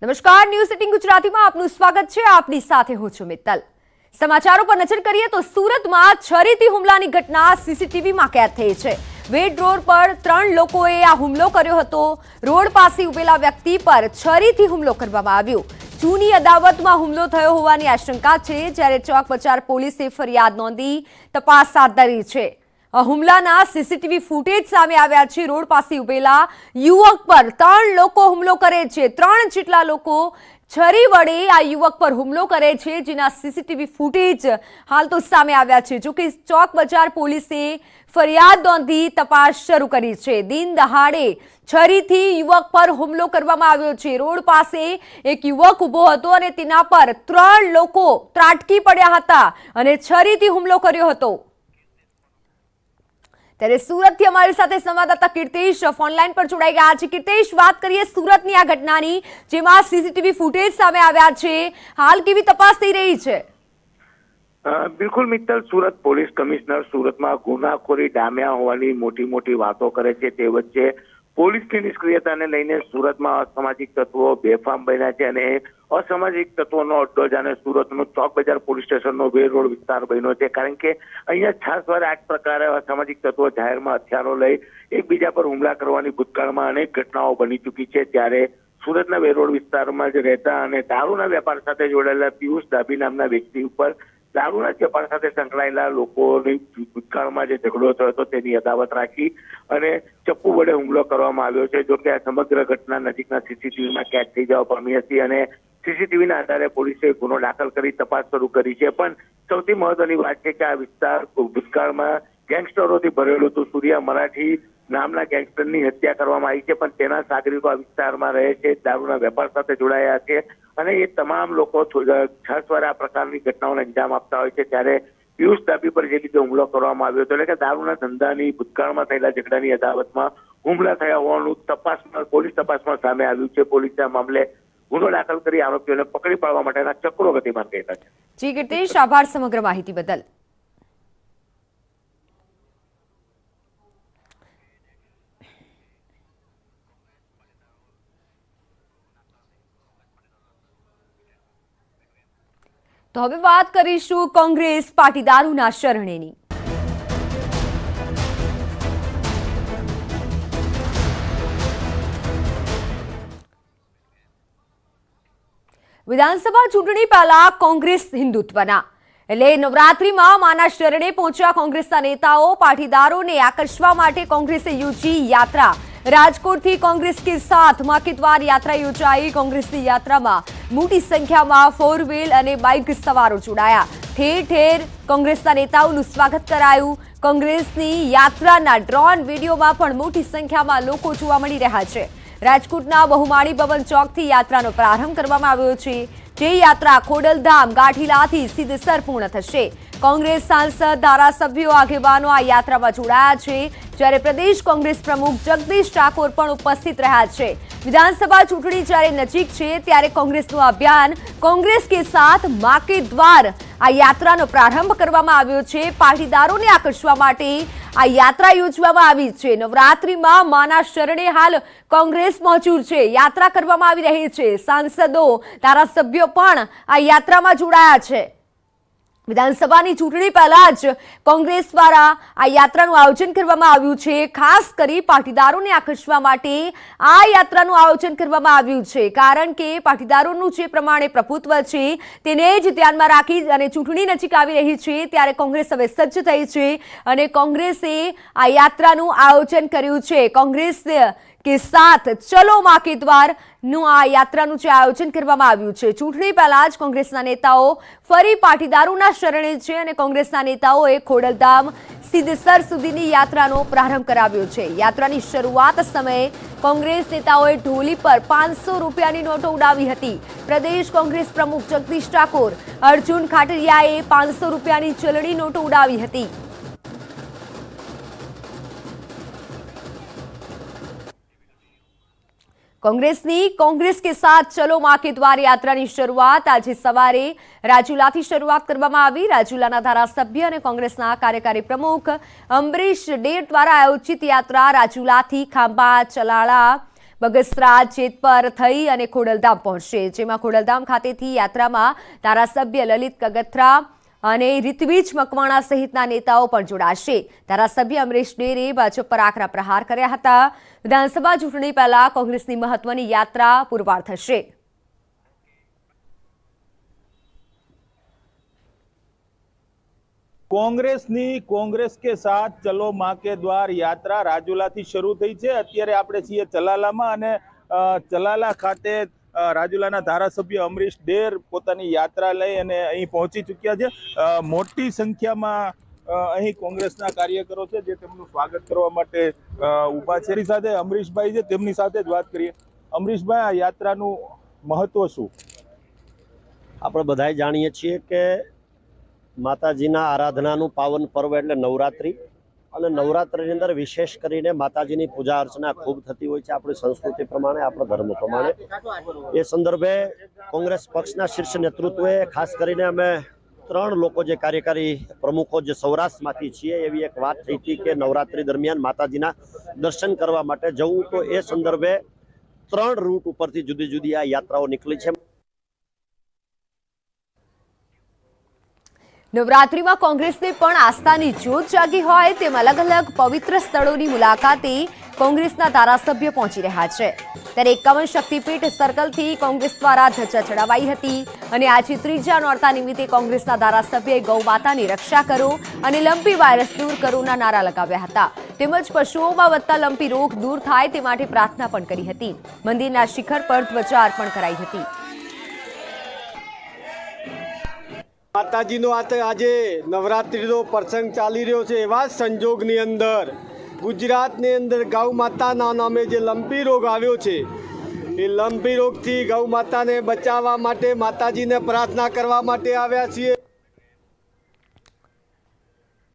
નમસ્કાર, ન્યૂઝ 18 ગુજરાતીમાં આપનું સ્વાગત છે। આપની સાથે હું છું મિત્તલ। સમાચારો પર નજર કરીએ તો સુરતમાં છરીથી હુમલાની ઘટના સીસીટીવીમાં કેદ થઈ છે। વેડ રોડ પર 3 લોકોએ આ હુમલો કર્યો હતો। રોડ પાસે ઉભેલા વ્યક્તિ પર છરીથી હુમલો કરવામાં આવ્યો। જૂની અદાવતમાં હુમલો થયો હોવાની આશંકા છે, જ્યારે ચોક બજાર પોલીસે ફરિયાદ નોંધી તપાસ હાથ ધરી છે। હુમલાના સીસીટીવી ફૂટેજ સામે આવ્યા છે। રોડ પાસે ઉભેલા યુવક પર 3 લોકો હુમલો કરે છે। 3 જેટલા લોકો છરી વડે આ યુવક પર હુમલો કરે છે, જેના સીસીટીવી ફૂટેજ હાલ તો સામે આવ્યા છે। જો કે ચોક બજાર પોલીસે ફરિયાદ નોંધી તપાસ શરૂ કરી છે। દિન દહાડે છરીથી યુવક પર હુમલો કરવામાં આવ્યો છે। રોડ પાસે એક યુવક ઊભો હતો અને તેના પર 3 લોકો ત્રાટકી પડ્યા હતા અને છરીથી હુમલો કર્યો હતો। ત્યારે સુરતથી અમારી સાથે સંવાદદાતા કીર્તેશ ઓનલાઈન પર જોડાઈ ગયા છે। કીર્તેશ, વાત કરીએ સુરતની આ ઘટનાની, જેમાં સીસીટીવી ફૂટેજ સામે આવ્યા છે। હાલ કેવી તપાસ થઈ રહી છે? બિલકુલ મિત્તલ, સુરત પોલીસ કમિશનર સુરતમાં ગુનાખોરી ડામ્યા હોવાની મોટી વાતો કરે છે। તે વચ્ચે પોલીસની નિષ્ક્રિયતાને લઈને સુરતમાં અસામાજિક તત્વો બેફામ બન્યા છે અને અસામાજિક તત્વોનો અડ્ડો જાણે સુરતનો ચોક બજાર પોલીસ સ્ટેશનનો વેડ રોડ વિસ્તાર બન્યો છે। કારણ કે અહીંયા છાસવારે આ પ્રકારે અસામાજિક તત્વો જાહેરમાં હથિયારો લઈ એકબીજા પર હુમલા કરવાની ભૂતકાળમાં અનેક ઘટનાઓ બની ચૂકી છે। ત્યારે સુરતના વેડ રોડ વિસ્તારમાં જ રહેતા અને દારૂના વેપાર સાથે જોડાયેલા પિયુષ ડાભી નામના વ્યક્તિ ઉપર દારૂના વેપાર સાથે સંકળાયેલા લોકોની ભૂતકાળમાં જે ઝઘડો થયો હતો તેની અદાવત રાખી અને ચપ્પુ વડે હુમલો કરવામાં આવ્યો છે। જો કે આ સમગ્ર ઘટના નજીકના સીસીટીવીમાં કેદ થઈ જવા પામી હતી અને સીસીટીવીના આધારે પોલીસે ગુનો દાખલ કરી તપાસ શરૂ કરી છે। પણ સૌથી મહત્વની વાત છે કે આ વિસ્તાર ભૂતકાળમાં ગેંગસ્ટરોથી ભરેલું હતું। સૂર્યા મરાઠી નામના ગેંગસ્ટરની હત્યા કરવામાં આવી છે, પણ તેના સાગરીતો આ વિસ્તારમાં રહે છે, દારૂના વેપાર સાથે જોડાયા છે અને એ તમામ લોકો છાસવારે આ પ્રકારની ઘટનાઓને અંજામ આપતા હોય છે। ત્યારે પિયુષ ડાભી પર જે રીતે હુમલો કરવામાં આવ્યો હતો, એટલે કે દારૂના ધંધાની ભૂતકાળમાં થયેલા ઝઘડાની અદાવતમાં હુમલા થયા હોવાનું પોલીસ તપાસમાં સામે આવ્યું છે। પોલીસે આ મામલે ગુનો દાખલ કરી આરોપીઓને પકડી પાડવા માટેના ચક્રો ગતિમાન કર્યા છે। જી કીર્તેશ, આભાર સમગ્ર માહિતી બદલ। તો હવે વાત કરીશું કોંગ્રેસ પાટીદારોના શરણેની। વિધાનસભા ચૂંટણી પહેલા કોંગ્રેસ હિન્દુત્વના એટલે નવરાત્રીમાં માના શરણે પહોંચ્યા કોંગ્રેસના નેતાઓ। પાટીદારોને આકર્ષવા માટે કોંગ્રેસે યોજી યાત્રા। રાજકોટથી કોંગ્રેસ કે સાથ માँ के द्वार યાત્રા યોજાઈ। કોંગ્રેસની યાત્રામાં મોટી સંખ્યામાં 4 વ્હીલ અને બાઇક સવારો જોડાયા। ઠેર ઠેર કોંગ્રેસના નેતાઓનું સ્વાગત કરાયું। કોંગ્રેસની યાત્રાના ડ્રોન વિડીયોમાં પણ મોટી સંખ્યામાં લોકો જોવા મળી રહ્યા છે। રાજકોટના બહુમાળી ભવન ચોકથી યાત્રાનો પ્રારંભ કરવામાં આવ્યો છે, જે યાત્રા ખોડલધામ ગાંઠીલાથી સીધેસર પૂર્ણ થશે। કોંગ્રેસ સાંસદ, ધારાસભ્યો, આગેવાનો આ યાત્રામાં જોડાયા છે, જ્યારે પ્રદેશ કોંગ્રેસ પ્રમુખ જગદીશ ઠાકોર પણ ઉપસ્થિત રહ્યા છે। વિધાનસભા ચૂંટણી જ્યારે નજીક છે, ત્યારે કોંગ્રેસનું અભિયાન કોંગ્રેસ કે સાથ માँ के द्वार આ યાત્રાનો પ્રારંભ કરવામાં આવ્યો છે। પાટીદારોને આકર્ષવા માટે આ યાત્રા યોજવામાં આવી છે। નવરાત્રીમાં માના શરણે હાલ કોંગ્રેસ મોજૂદ છે, યાત્રા કરવામાં આવી રહી છે। સાંસદો, ધારાસભ્યો પણ આ યાત્રામાં જોડાયા છે। વિધાનસભાની ચૂંટણી પહેલા જ કોંગ્રેસ દ્વારા આ યાત્રાનું આયોજન કરવામાં આવ્યું છે। ખાસ કરી પાટીદારોને આકર્ષવા માટે આ યાત્રાનું આયોજન કરવામાં આવ્યું છે, કારણ કે પાટીદારોનું જે પ્રમાણે પ્રભુત્વ છે તેને જ ધ્યાનમાં રાખી અને ચૂંટણી નજીક આવી રહી છે, ત્યારે કોંગ્રેસ હવે સજ્જ થઈ છે અને કોંગ્રેસે આ યાત્રાનું આયોજન કર્યું છે। કોંગ્રેસ કે સાથ ચલો માँ के द्वार નું આ યાત્રાનું જે આયોજન કરવામાં આવ્યું છે। ચૂંટણી પહેલા જ કોંગ્રેસના નેતાઓ ફરી પાટીદારોના શરણે છે અને કોંગ્રેસના નેતાઓએ ખોડલધામ સીધેસર સુધીની યાત્રાનો પ્રારંભ કરાવ્યો છે। યાત્રાની શરૂઆત સમયે કોંગ્રેસ નેતાઓએ ઢોલી પર 500 રૂપિયાની નોટો ઉડાવી હતી। પ્રદેશ કોંગ્રેસ પ્રમુખ જગદીશ ઠાકોર, અર્જુન ખાટરિયાએ 500 રૂપિયાની ચલણી નોટો ઉડાવી હતી। કોંગ્રેસની કોંગ્રેસ કે સાથ ચલો માँ के द्वार યાત્રાની શરૂઆત આજે સવારે રાજુલાથી શરૂઆત કરવામાં આવી। રાજુલાના ધારાસભ્ય અને કોંગ્રેસના કાર્યકારી પ્રમુખ અંબરીશ ડેર દ્વારા આયોજિત યાત્રા રાજુલાથી ખાંભા, ચલાળા, બગસરા જેતપર થઈ અને ખોડલધામ પહોંચશે, જેમાં ખોડલધામ ખાતેથી યાત્રામાં ધારાસભ્ય લલિત કગથરા અને ઋત્વિજ મકવાણા સહિતના નેતાઓ પણ જોડાશે। ધારાસભ્ય અમરીશ ડેરે ભાજપ પર આકરા પ્રહાર કર્યા હતા। વિધાનસભા ચૂંટણી પહેલા કોંગ્રેસની મહત્વની યાત્રા પુરવાર થશે। कांग्रेस के साथ चलो मां के द्वार यात्रा રાજુલાથી શરૂ થઈ છે। અત્યારે આપણે છીએ ચલાલામાં અને ચલાલા ખાતે રાજુલાના ધારાસભ્ય અમરીશ ડેર પોતાની યાત્રા લઈ અને અહીં પહોંચી ચૂક્યા છે। મોટી સંખ્યામાં અહીં કોંગ્રેસના કાર્યકરો છે જે તેમનું સ્વાગત કરવા માટે ઊભા છે। એની સાથે અમરીશભાઈ છે, તેમની સાથે જ વાત કરીએ। અમરીશભાઈ, આ યાત્રાનું મહત્વ શું? આપણે બધા જાણીએ છીએ કે માતાજીના આરાધનાનું પાવન પર્વ એટલે નવરાત્રિ, અને નવરાત્રિની અંદર વિશેષ કરીને માતાજીની પૂજા અર્ચના ખૂબ થતી હોય છે આપણી સંસ્કૃતિ પ્રમાણે, આપણા ધર્મ પ્રમાણે। એ સંદર્ભે કોંગ્રેસ પક્ષના શીર્ષ નેતૃત્વે ખાસ કરીને અમે 3 લોકો જે કાર્યકારી પ્રમુખો જે સૌરાષ્ટ્રમાંથી છીએ, એવી એક વાત થઈ હતી કે નવરાત્રિ દરમિયાન માતાજીના દર્શન કરવા માટે જવું, તો એ સંદર્ભે 3 રૂટ ઉપરથી જુદી જુદી આ યાત્રાઓ નીકળી છે। નવરાત્રીમાં કોંગ્રેસને પણ આસ્થાની જ્યોત જાગી હોય તેમ અલગ અલગ પવિત્ર સ્થળોની મુલાકાતે કોંગ્રેસના ધારાસભ્ય પહોંચી રહ્યા છે। ત્યારે 51 શક્તિપીઠ સર્કલથી કોંગ્રેસ દ્વારા ધજા ચડાવાઈ હતી અને આજે ત્રીજા નોરતા નિમિત્તે કોંગ્રેસના ધારાસભ્યએ ગૌ માતાની રક્ષા કરો અને લંપી વાયરસ દૂર કરોના નારા લગાવ્યા હતા। તેમજ પશુઓમાં વધતા લંપી રોગ દૂર થાય તે માટે પ્રાર્થના પણ કરી હતી। મંદિરના શિખર પર ધ્વજા અર્પણ કરાઈ હતી। માતાજીનો આજે નવરાત્રિનો પ્રસંગ ચાલી રહ્યો છે। એવા જ સંજોગની અંદર ગુજરાતની અંદર ગૌ માતાના નામે જે લંપી રોગ આવ્યો છે, એ લંપી રોગથી ગૌ માતાને બચાવવા માટે માતાજીને પ્રાર્થના કરવા માટે આવ્યા છીએ।